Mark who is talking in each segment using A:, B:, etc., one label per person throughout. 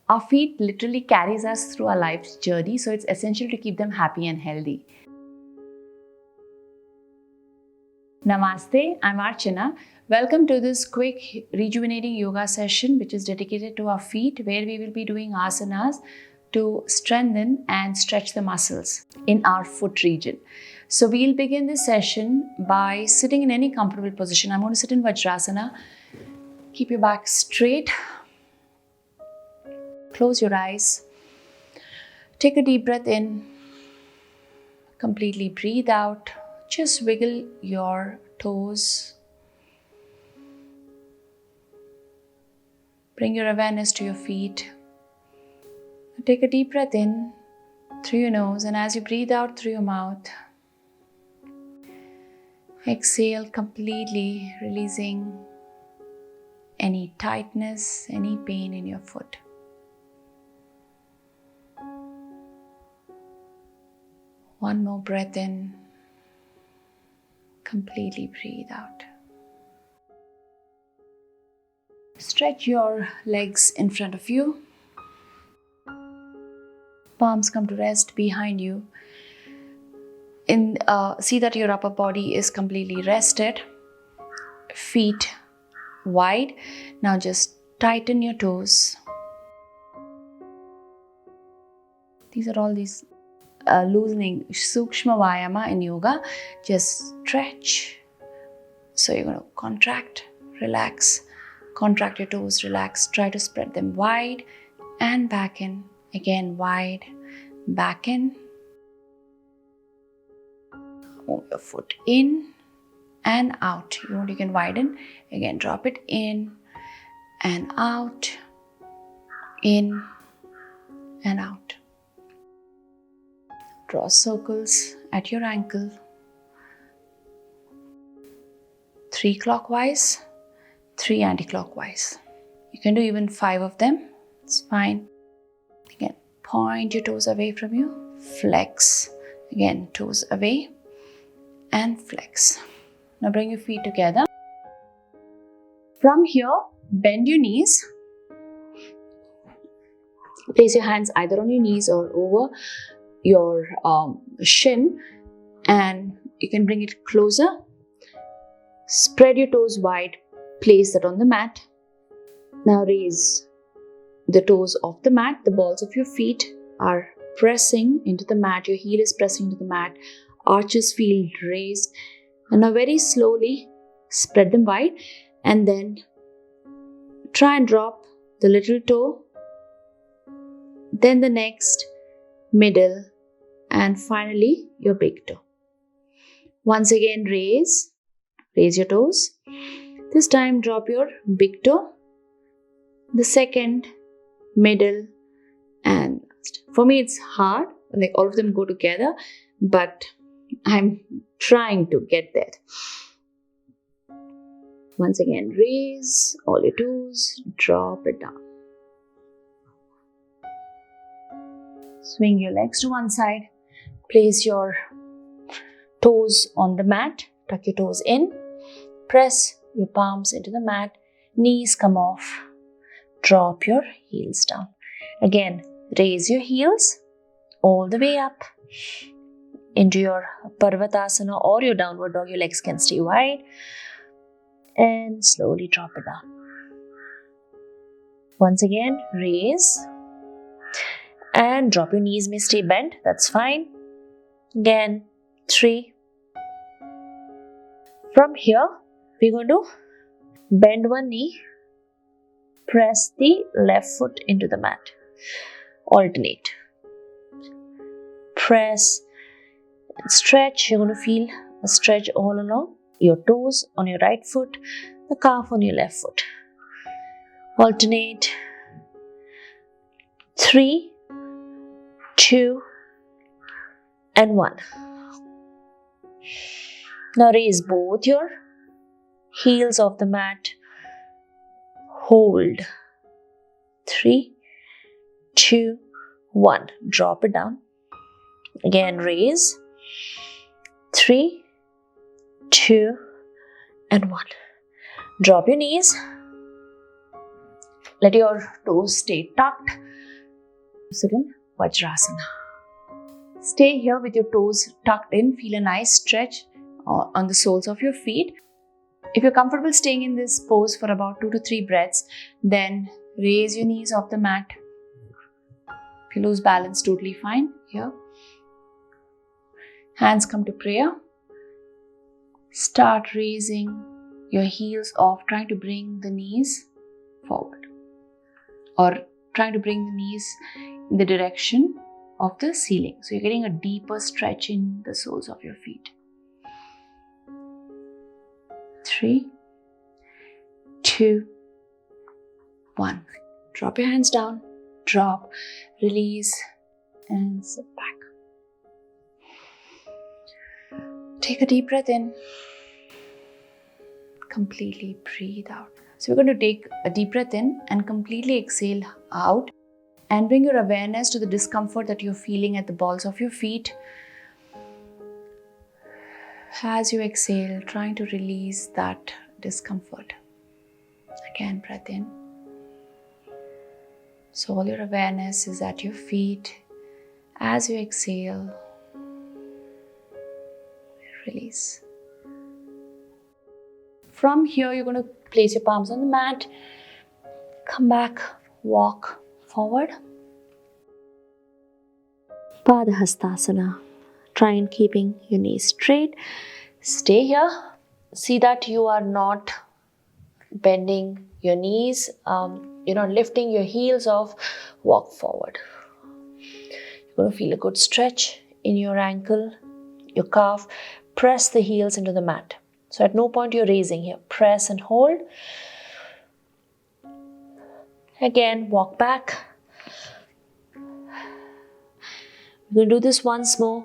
A: Our feet literally carries us through our life's journey, so it's essential to keep them happy and healthy. Namaste, I'm Archana. Welcome to this quick rejuvenating yoga session which is dedicated to our feet, where we will be doing asanas to strengthen and stretch the muscles in our foot region. So we'll begin this session by sitting in any comfortable position. I'm going to sit in Vajrasana. Keep your back straight. Close your eyes. Take a deep breath in. Completely breathe out. Just wiggle your toes. Bring your awareness to your feet. Take a deep breath in through your nose, and as you breathe out through your mouth, exhale completely, releasing any tightness, any pain in your foot. One more breath in. Completely breathe out. Stretch your legs in front of you. Palms come to rest behind you. See that your upper body is completely rested. Feet wide. Now just tighten your toes. These are all these loosening sukshma vayama in yoga. Just stretch. So you're going to contract, relax, contract your toes, relax. Try to spread them wide and back in. Again, wide, back in. Move your foot in and out. You can widen. Again, drop it in and out, in and out. Draw circles at your ankle. 3 clockwise, 3 anti-clockwise. You can do even 5 of them. It's fine. Again, point your toes away from you. Flex. Again, toes away and flex. Now bring your feet together. From here, bend your knees. Place your hands either on your knees or over your shin, and you can bring it closer. Spread your toes wide. Place that on the mat. Now raise the toes off the mat. The balls of your feet are pressing into the mat. Your heel is pressing into the mat. Arches feel raised. And now very slowly spread them wide, and then try and drop the little toe, then the next, middle, and finally your big toe. Once again, raise your toes. This time drop your big toe, the second, middle, and last. For me it's hard, like all of them go together, but I'm trying to get there. Once again, raise all your toes, drop it down. Swing your legs to one side. Place your toes on the mat. Tuck your toes in. Press your palms into the mat. Knees come off. Drop your heels down. Again, raise your heels all the way up into your Parvatasana or your downward dog. Your legs can stay wide. And slowly drop it down. Once again, raise. And drop your knees, may stay bent. That's fine. Again, 3. From here, we're going to bend one knee. Press the left foot into the mat. Alternate. Press and stretch. You're going to feel a stretch all along. Your toes on your right foot, the calf on your left foot. Alternate. 3, 2, and 1. Now raise both your heels off the mat. Hold. 3, 2, 1. Drop it down. Again, raise. 3, 2, and 1. Drop your knees. Let your toes stay tucked. Sit in Vajrasana. Stay here with your toes tucked in. Feel a nice stretch on the soles of your feet. If you're comfortable staying in this pose for about 2 to 3 breaths, then raise your knees off the mat. If you lose balance, totally fine. Here. Hands come to prayer. Start raising your heels off, trying to bring the knees forward. Or trying to bring the knees in the direction of the ceiling. So you're getting a deeper stretch in the soles of your feet. 3, 2, 1. Drop your hands down. Drop, release, and sit back. Take a deep breath in. Completely breathe out. So we're going to take a deep breath in and completely exhale out and bring your awareness to the discomfort that you're feeling at the balls of your feet. As you exhale, trying to release that discomfort. Again, breath in. So all your awareness is at your feet. As you exhale, release. From here, you're going to place your palms on the mat. Come back, walk forward. Padahastasana. Try and keeping your knees straight. Stay here. See that you are not bending your knees. You're not lifting your heels off. Walk forward. You're going to feel a good stretch in your ankle, your calf. Press the heels into the mat. So at no point you're raising here. Press and hold. Again, walk back. We're going to do this once more.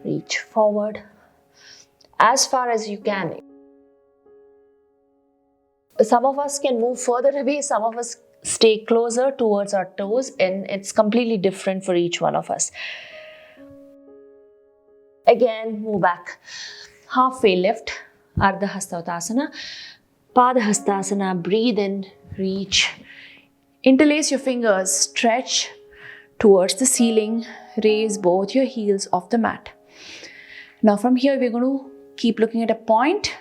A: Reach forward as far as you can. Some of us can move further away. Some of us stay closer towards our toes, and it's completely different for each one of us. Again, move back. Halfway lift, Ardha Hasta. Padahastasana, breathe in, reach. Interlace your fingers, stretch towards the ceiling, raise both your heels off the mat. Now from here, we're going to keep looking at a point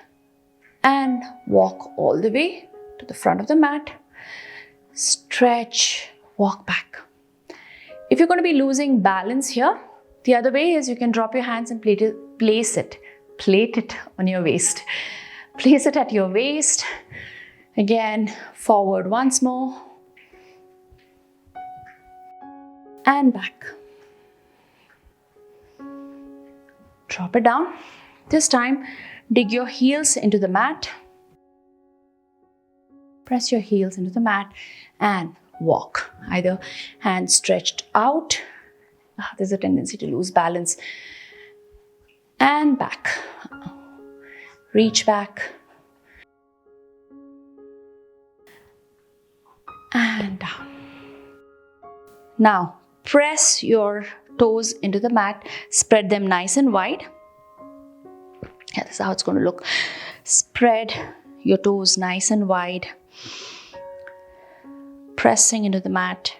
A: and walk all the way to the front of the mat. Stretch, walk back. If you're going to be losing balance here, the other way is you can drop your hands and plate it on your waist. Place it at your waist. Again, forward once more. And back. Drop it down. This time, dig your heels into the mat. Press your heels into the mat and walk. Either hands stretched out. There's a tendency to lose balance. And back. Reach back. And down. Now, press your toes into the mat. Spread them nice and wide. Yeah, this is how it's going to look. Spread your toes nice and wide. Pressing into the mat.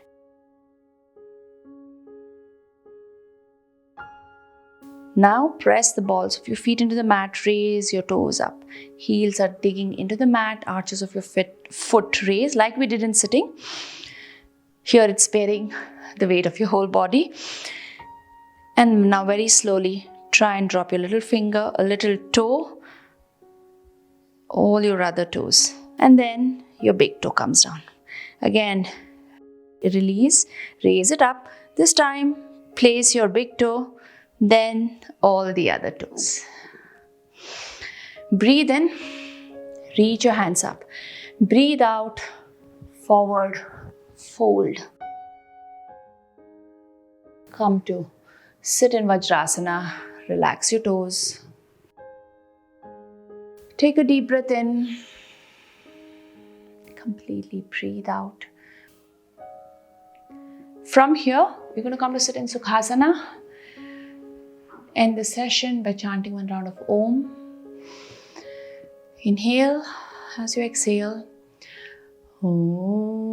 A: Now press the balls of your feet into the mat. Raise your toes up. Heels are digging into the mat. Arches of your foot raise like we did in sitting. Here it's bearing the weight of your whole body. And now very slowly try and drop your little finger, a little toe, all your other toes. And then your big toe comes down. Again, release, raise it up. This time, place your big toe, then all the other toes. Breathe in, reach your hands up. Breathe out, forward, fold. Come to sit in Vajrasana, relax your toes. Take a deep breath in. Completely breathe out. From here, we're going to come to sit in Sukhasana. End the session by chanting one round of Om. Inhale as you exhale. Om.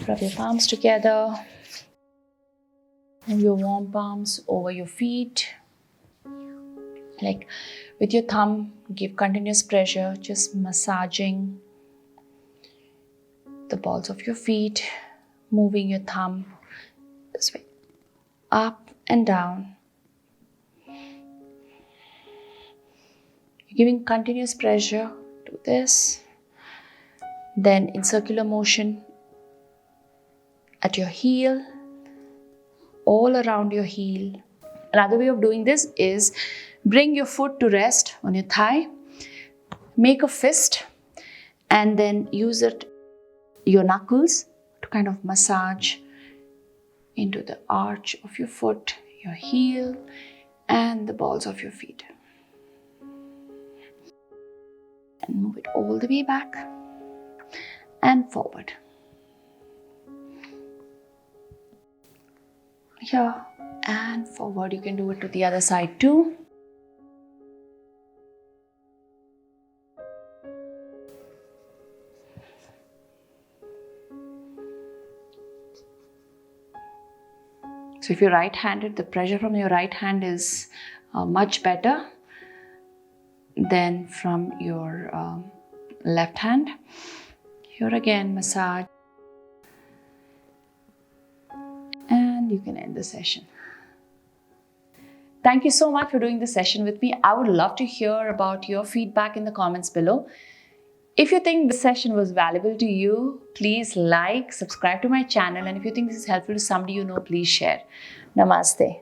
A: Rub your palms together and your warm palms over your feet. Like with your thumb, give continuous pressure, just massaging the balls of your feet, moving your thumb this way, up and down. You're giving continuous pressure to this. Then in circular motion at your heel, all around your heel. Another way of doing this is bring your foot to rest on your thigh, make a fist, and then use your knuckles to kind of massage into the arch of your foot, your heel, and the balls of your feet. And move it all the way back and forward. Here and forward. You can do it to the other side too. So if you're right-handed, the pressure from your right hand is much better than from your left hand. Here again, massage. And you can end the session. Thank you so much for doing this session with me. I would love to hear about your feedback in the comments below. If you think this session was valuable to you, please like, subscribe to my channel, and if you think this is helpful to somebody you know, please share. Namaste.